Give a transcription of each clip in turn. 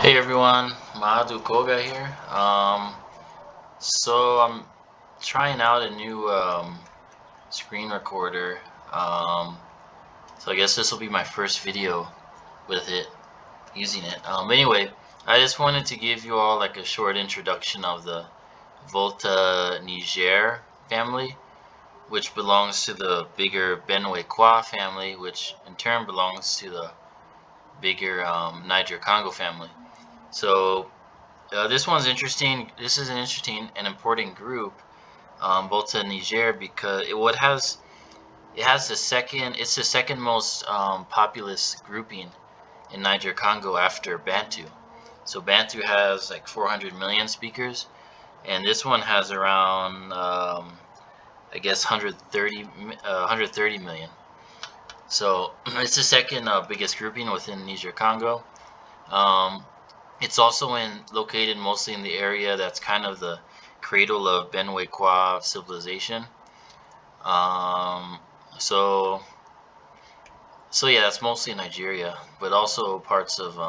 Hey everyone, Mahadu Koga here. So I'm trying out a new screen recorder. So I guess this will be my first video with it, using it. Anyway, I just wanted to give you all like a short introduction of the Volta-Niger family, which belongs to the bigger Benue family, which in turn belongs to the bigger Niger-Congo family. So this one's interesting. This is an interesting and important group, Volta-Niger, because it has the second. It's the second most populous grouping in Niger-Congo after Bantu. So Bantu has like 400 million speakers, and this one has around I guess 130 million. So it's the second biggest grouping within Niger-Congo. Um, It's also located mostly in the area that's kind of the cradle of Benue civilization. Um, so so yeah, that's mostly Nigeria, but also parts of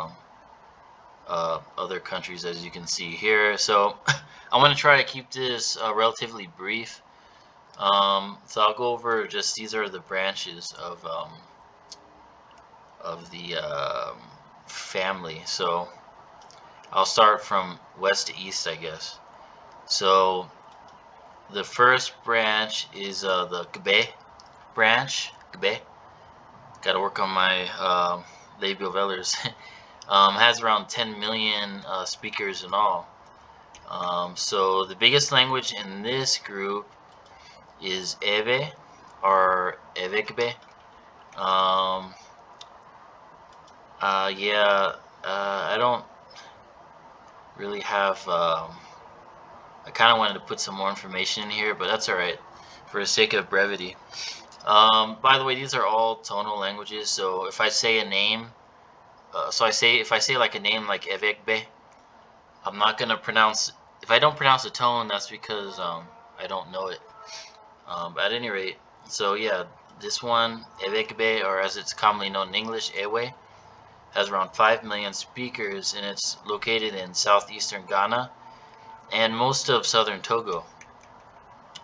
other countries, as you can see here. So I want to try to keep this relatively brief. So I'll go over just these are the branches of the family. So I'll start from west to east, I guess. So the first branch is the Gbe branch. Gbe. Got to work on my labial velars. Has around 10 million speakers in all. So the biggest language in this group is Ewe or Ewegbe. Um, yeah, I don't really have. I kind of wanted to put some more information in here, but that's all right for the sake of brevity. By the way, these are all tonal languages. So if I say a name, if I say like a name like Evekbe, I'm not gonna pronounce. If I don't pronounce the tone, that's because I don't know it. At any rate, so yeah, this one Evekbe, or as it's commonly known in English, Ewe, has around 5 million speakers, and it's located in southeastern Ghana and most of southern Togo.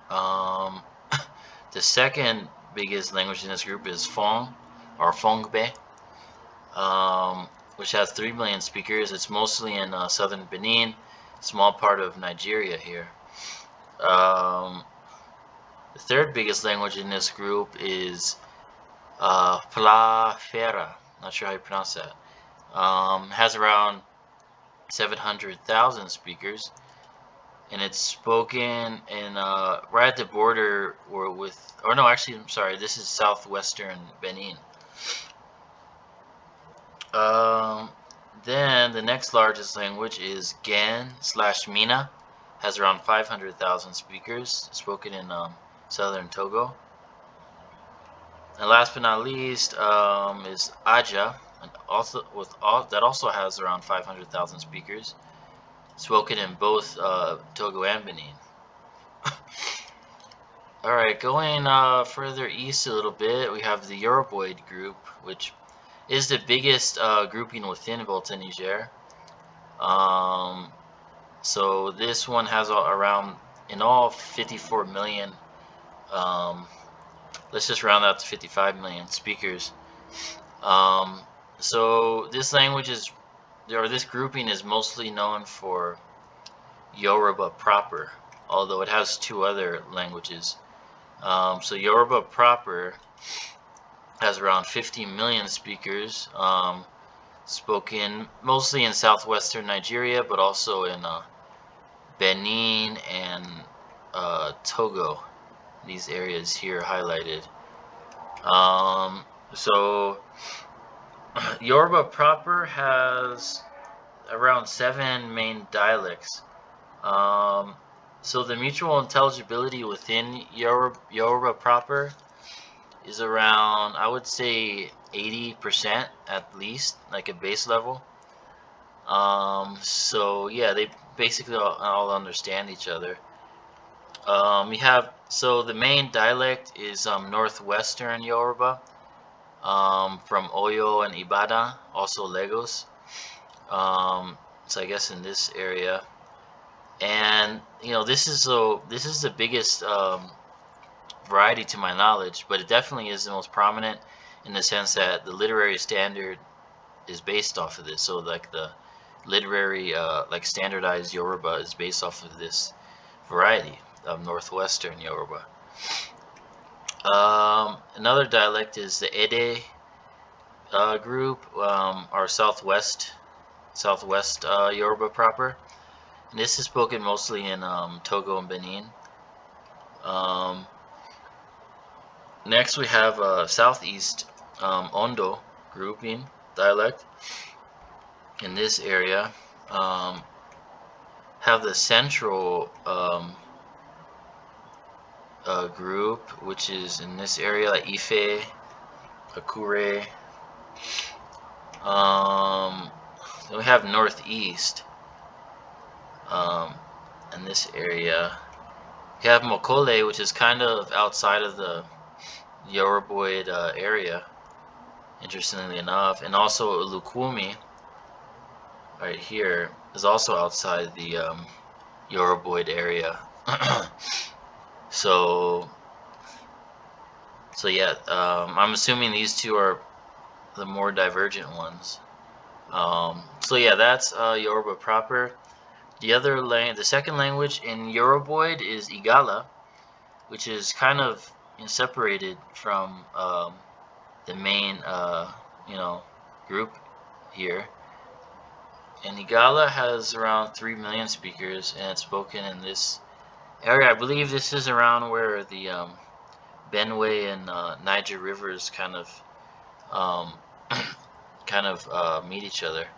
Um, the second biggest language in this group is Fong or Fongbe, which has 3 million speakers. It's mostly in southern Benin, small part of Nigeria here. The third biggest language in this group is Plafera. Not sure how you pronounce that. Has around 700,000 speakers, and it's spoken in right at the border or with, or no, actually, I'm sorry, this is southwestern Benin. Um, then the next largest language is Gan/Mina, has around 500,000 speakers, spoken in southern Togo. And last but not least is Aja, and that also has around 500,000 speakers, spoken in both Togo and Benin. All right, going further east a little bit, we have the Yoruboid group, which is the biggest grouping within Volta-Niger. So this one has around, in all, 54 million. Let's just round out to 55 million speakers. So this language is, or this grouping is mostly known for Yoruba proper, although it has two other languages. So Yoruba proper has around 50 million speakers, spoken mostly in southwestern Nigeria, but also in Benin and Togo. These areas here highlighted. So Yoruba proper has around 7 main dialects. So the mutual intelligibility within Yoruba proper is around, I would say, 80% at least, like a base level. So yeah, they basically all understand each other. So the main dialect is northwestern Yoruba, from Oyo and Ibadan, also Lagos. So I guess in this area, and this is the biggest variety to my knowledge, but it definitely is the most prominent in the sense that the literary standard is based off of this. So like the literary like standardized Yoruba is based off of this variety of northwestern Yoruba. Another dialect is the Ede group, or southwest Yoruba proper. And this is spoken mostly in Togo and Benin. Next we have southeast Ondo grouping dialect. In this area, have the central group, which is in this area, like Ife, Akure. Then we have northeast. In this area, we have Mokole, which is kind of outside of the Yoruboid area, interestingly enough, and also Lukumi, right here, is also outside the Yoruboid area. So yeah, I'm assuming these two are the more divergent ones. So yeah, that's Yoruba proper. The second language in Yoruboid is Igala, which is kind of separated from the main group here. And Igala has around 3 million speakers, and it's spoken in this area. I believe this is around where the Benue and Niger rivers kind of meet each other.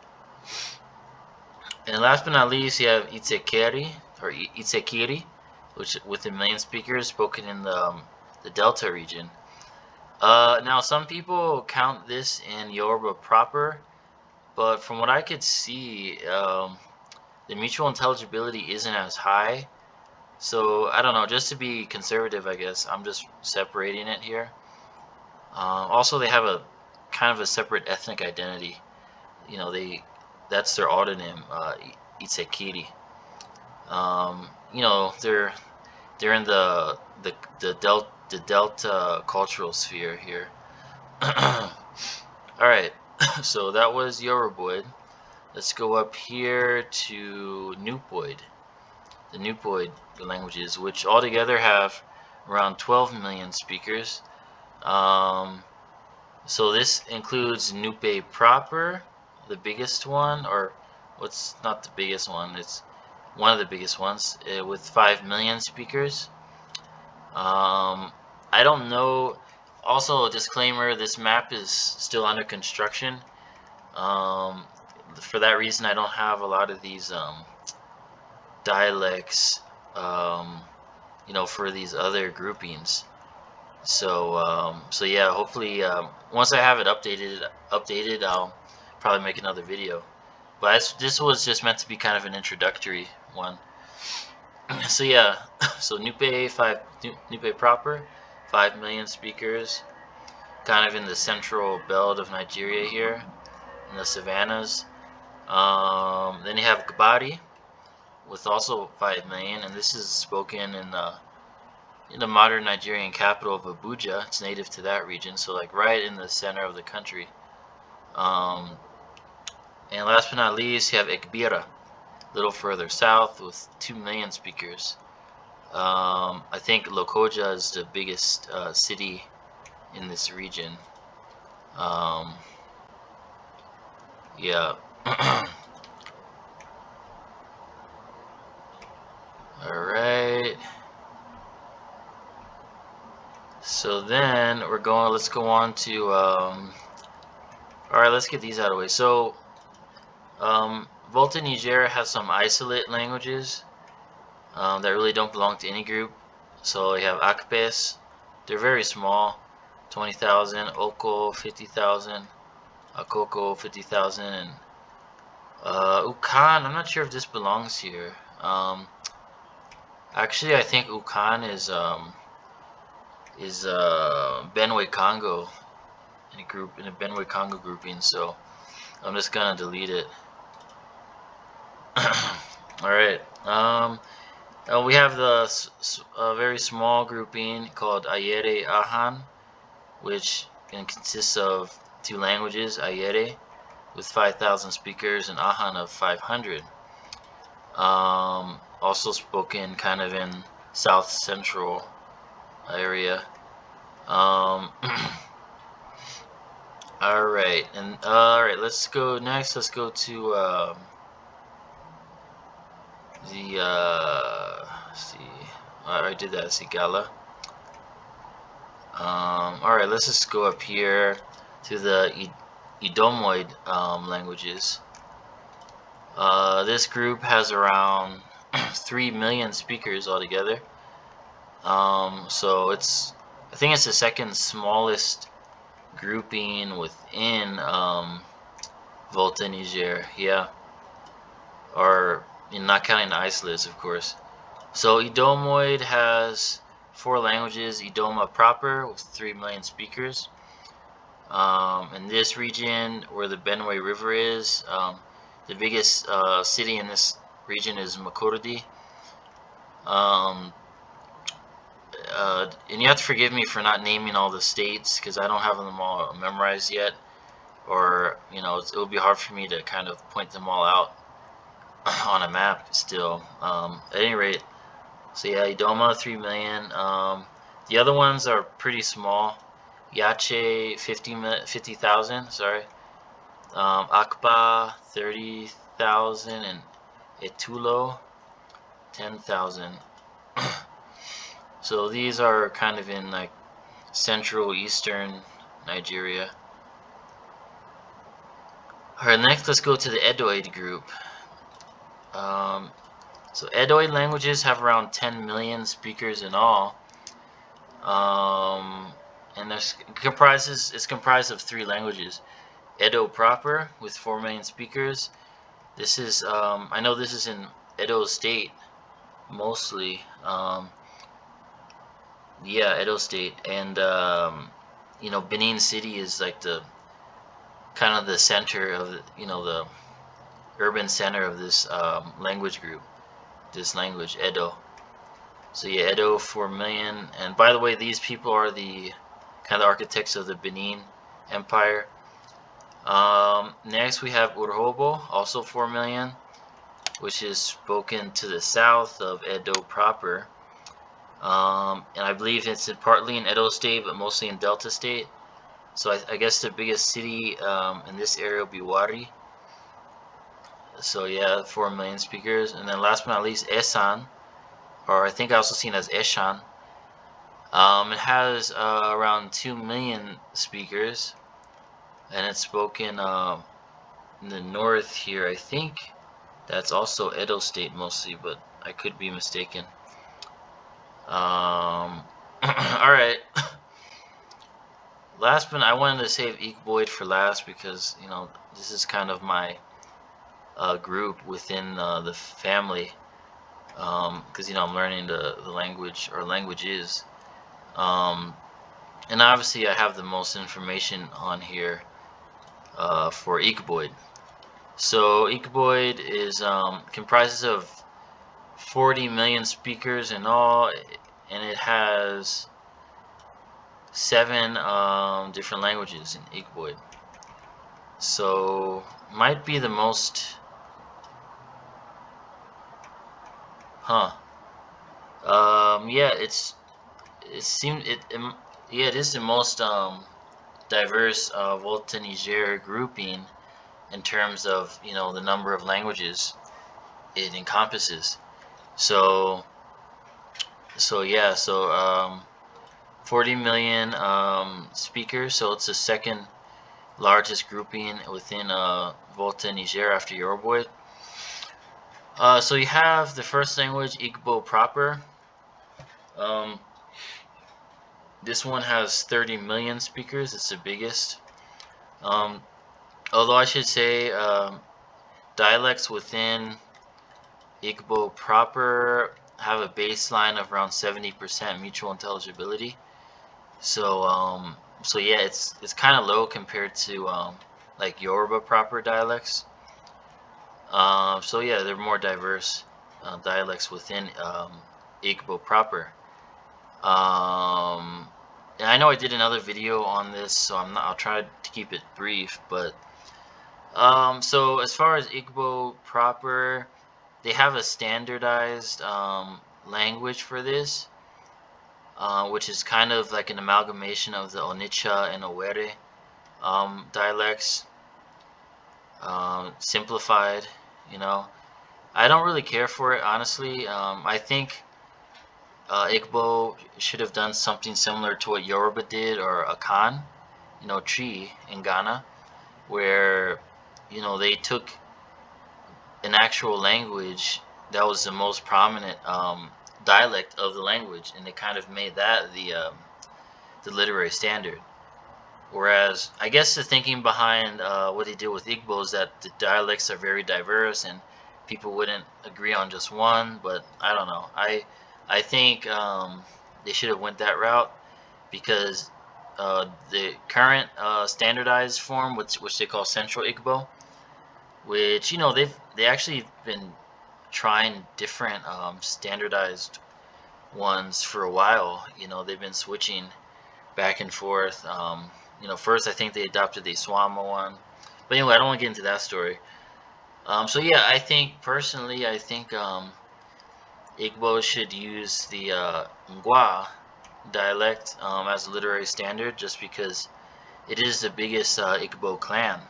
And last but not least, you have Itsekiri, which with a million speakers, spoken in the Delta region. Now, some people count this in Yoruba proper, but from what I could see, the mutual intelligibility isn't as high. So I don't know. Just to be conservative, I guess I'm just separating it here. Also, they have a kind of a separate ethnic identity. That's their autonym, Itsekiri. They're in the Delta cultural sphere here. All right, so that was Yoruboid. Let's go up here to Nupoid. The Nupoid languages, which altogether have around 12 million speakers. So this includes Nupe proper, the biggest one, or what's not the biggest one, it's one of the biggest ones, with 5 million speakers. I don't know. Also, a disclaimer, this map is still under construction. For that reason, I don't have a lot of these dialects, for these other groupings. So yeah, hopefully once I have it updated, I'll probably make another video. But this was just meant to be kind of an introductory one. So yeah, so Nupe proper, 5 million speakers, kind of in the central belt of Nigeria here, in the savannas. Then you have Gbari, with also 5 million, and this is spoken in the modern Nigerian capital of Abuja. It's native to that region, so like right in the center of the country. And last but not least, you have Ekbira, a little further south, with 2 million speakers. I think Lokoja is the biggest city in this region. Yeah. Alright. So then let's go on to, alright, let's get these out of the way. So, Volta-Niger has some isolate languages that really don't belong to any group. So you have Akpes, they're very small, 20,000, Oko 50,000, Akoko 50,000, and Ukan. I'm not sure if this belongs here. Actually, I think Ukan is Benue-Congo in a Benue-Congo grouping. So I'm just gonna delete it. All right. We have the very small grouping called Ayere Ahan, which consists of two languages, Ayere with 5,000 speakers and Ahan of 500. Also spoken kind of in South Central area. All right, and all right. Let's go next. Let's go to the. Let's see, I already did that. Sigala. All right. Let's just go up here to the Idomoid languages. This group has around 3 million speakers altogether. So I think it's the second smallest grouping within Volta-Niger, yeah, or not counting the isolates, of course. So Idomoid has 4 languages: Idoma proper with 3 million speakers. In this region, where the Benue River is, the biggest city in this region is Makurdi. And you have to forgive me for not naming all the states because I don't have them all memorized yet, or it would be hard for me to kind of point them all out on a map still. At any rate, so yeah, Idoma 3 million. The other ones are pretty small. Yache 50,000. Sorry. Akba 30,000 and Etulo 10,000. So these are kind of in like central eastern Nigeria. Alright, next let's go to the Edoid group. So Edoid languages have around 10 million speakers in all. And it's comprised of 3 languages. Edo proper with 4 million speakers. This is I know this is in Edo State mostly. Yeah, Edo State, and Benin City is like the kind of the center of the urban center of this language group, this language Edo. So yeah, Edo 4 million, and by the way, these people are the kind of architects of the Benin Empire. Next we have Urhobo, also 4 million, which is spoken to the south of Edo proper. And I believe it's partly in Edo State, but mostly in Delta State. So I guess the biggest city in this area will be Wari. So yeah, 4 million speakers. And then last but not least, Esan, or I think also seen as Eshan. It has around 2 million speakers, and it's spoken in the north here. I think that's also Edo State mostly, but I could be mistaken. All right. Last but I wanted to save Igboid for last because this is kind of my group within the family, because I'm learning the language or languages, and obviously I have the most information on here for Igboid. So Igboid is comprises of 40 million speakers in all, and it has 7 different languages in Igboid. So might be the most, yeah, it is the most diverse Volta-Niger grouping in terms of the number of languages it encompasses. So yeah, 40 million speakers. So it's the second largest grouping within Volta-Niger after Yoruboid. So you have the first language, Igbo proper. This one has 30 million speakers. It's the biggest. Although I should say dialects within Igbo proper have a baseline of around 70% mutual intelligibility. So yeah, it's kind of low compared to like Yoruba proper dialects. So yeah, they're more diverse dialects within Igbo proper. Um, and I know I did another video on this, so I'll try to keep it brief. But so as far as Igbo proper, they have a standardized language for this, which is kind of like an amalgamation of the Onitsha and Owere dialects, simplified. You know, I don't really care for it, honestly. I think Igbo should have done something similar to what Yoruba did, or Akan, Tree in Ghana, where they took an actual language that was the most prominent dialect of the language, and they kind of made that the literary standard. Whereas, I guess the thinking behind what they did with Igbo is that the dialects are very diverse and people wouldn't agree on just one. But I don't know. I think they should have went that route, because the current standardized form, which they call Central Igbo, which they actually been trying different standardized ones for a while. They've been switching back and forth. First I think they adopted the Swama one, but anyway, I don't want to get into that story. So yeah, personally, I think Igbo should use the Ngwa dialect as a literary standard, just because it is the biggest Igbo clan.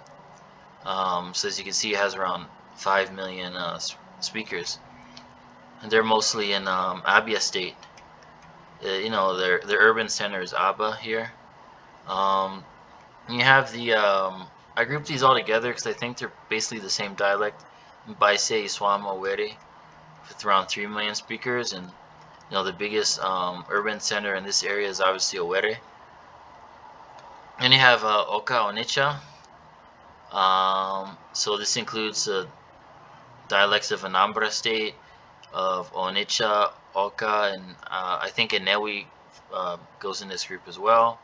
So as you can see, it has around 5 million speakers, and they're mostly in Abia State. Their urban center is Aba here. Um, you have the I grouped these all together because I think they're basically the same dialect. Baise Iswama Were, with around 3 million speakers, and the biggest urban center in this area is obviously Owerri. And you have Oka Onitsha. So this includes dialects of Anambra State, of Onitsha, Oka, and I think Enewi goes in this group as well.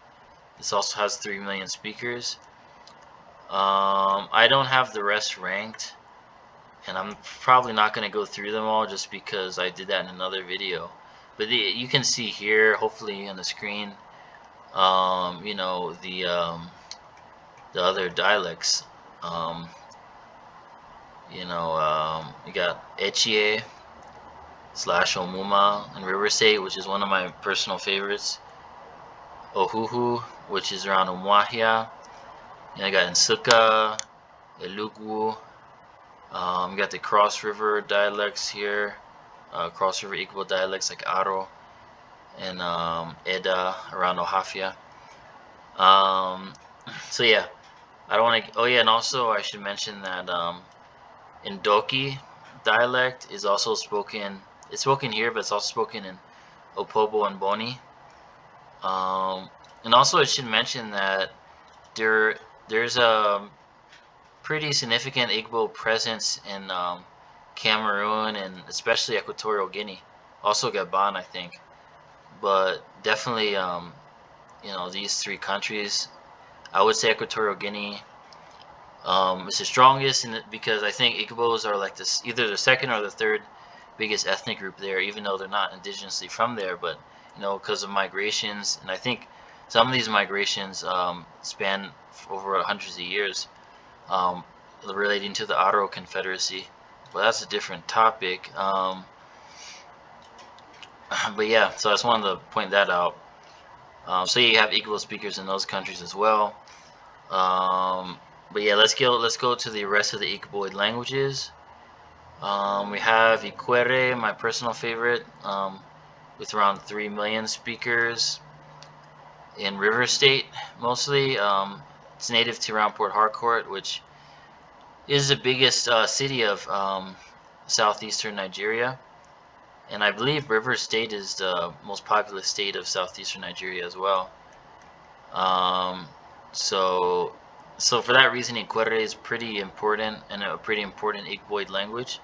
This also has 3 million speakers. I don't have the rest ranked, and I'm probably not going to go through them all just because I did that in another video. But you can see here, hopefully on the screen, the other dialects. You got Echie / Omuma in River State, which is one of my personal favorites. Ohuhu, which is around Umuahia. I got Nsuka, Elugu. You got the Cross River dialects here, Cross River Igbo dialects like Aro and Eda around Ohafia. So yeah, I don't want to. Oh yeah, and also I should mention that Ndoki dialect is also spoken. It's spoken here, but it's also spoken in Opobo and Boni. And also I should mention that there's a pretty significant Igbo presence in Cameroon, and especially Equatorial Guinea, also Gabon, I think. But definitely, these three countries, I would say Equatorial Guinea is the strongest, because I think Igbos are like this, either the second or the third biggest ethnic group there, even though they're not indigenously from there, but because of migrations, and I think some of these migrations span over hundreds of years, relating to the Aro Confederacy. But that's a different topic. But yeah, so I just wanted to point that out. So you have Igbo speakers in those countries as well. But yeah, let's go to the rest of the Igboid languages. We have Ikwere, my personal favorite, with around 3 million speakers in River State mostly. It's native to around Port Harcourt, which is the biggest city of southeastern Nigeria. And I believe River State is the most populous state of southeastern Nigeria as well. So for that reason, Ikwere is pretty important, and a pretty important Igboid language.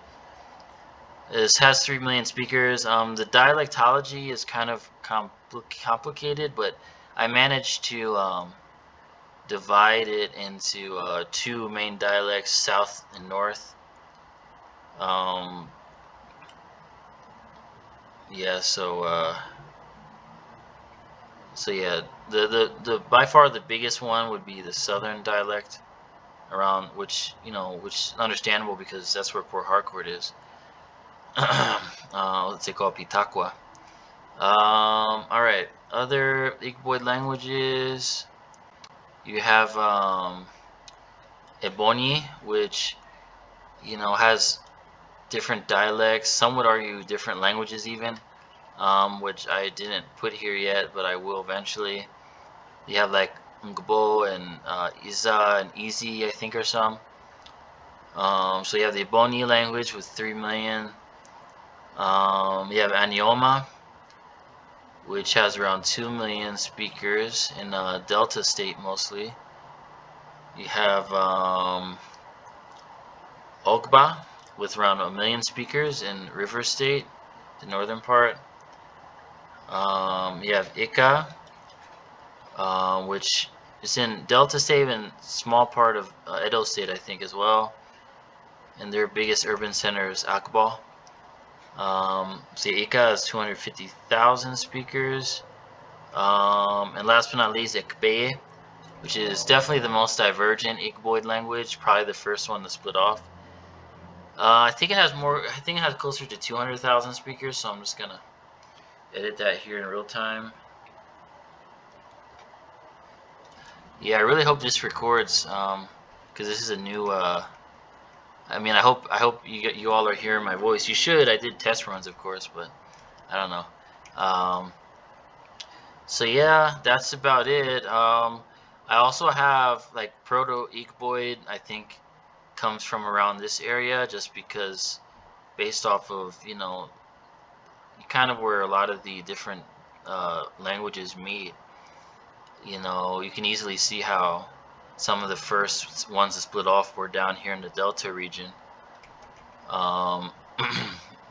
This has 3 million speakers. The dialectology is kind of complicated, but I managed to divide it into two main dialects, south and north. Um, yeah, so yeah, the by far the biggest one would be the southern dialect, around which, which is understandable because that's where Port Harcourt is. Let's say called Pitaqua. All right. Other Igboid languages, you have Ebonyi, which has different dialects. Some would argue different languages even, which I didn't put here yet, but I will eventually. You have like Ngbo and Iza and Easy, I think, or some. So you have the Ebonyi language with 3 million. You have Anioma, which has around 2 million speakers in Delta State mostly. You have Ogba with around 1 million speakers in River State, the northern part. You have Ika, which is in Delta State and small part of Edo State, I think, as well. And their biggest urban center is Akbal. So Ika has 250,000 speakers. And last but not least, Ekbeye, which is definitely the most divergent Igboid language, probably the first one to split off. I think it has more. I think it has closer to 200,000 speakers. So I'm just gonna edit that here in real time. Yeah, I really hope this records, because this is a new. I mean, I hope you all are hearing my voice. You should. I did test runs, of course, but I don't know. So yeah, that's about it. I also have like Proto Igboid. I think comes from around this area, just because based off of kind of where a lot of the different languages meet. You can easily see how some of the first ones that split off were down here in the Delta region. Um,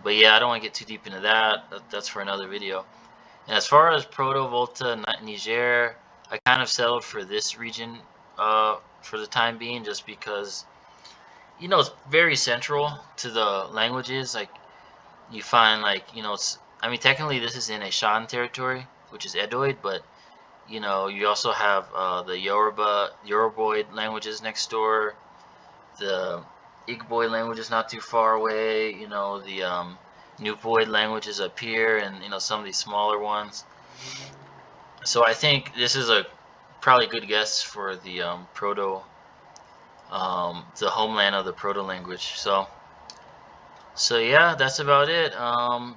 but yeah, I don't want to get too deep into that. That's for another video. And as far as Proto Volta Niger, I kind of settled for this region for the time being, just because it's very central to the languages. Like you find like it's. I mean, technically this is in a Shan territory, which is Edoid, but you also have the Yoruboid languages next door, the Igboid languages not too far away, the Nupoid languages up here, and some of these smaller ones. So I think this is a probably good guess for the the homeland of the Proto language. So yeah, that's about it.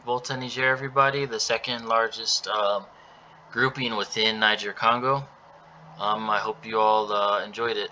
Volta-Niger, everybody, the second largest grouping within Niger-Congo. I hope you all enjoyed it.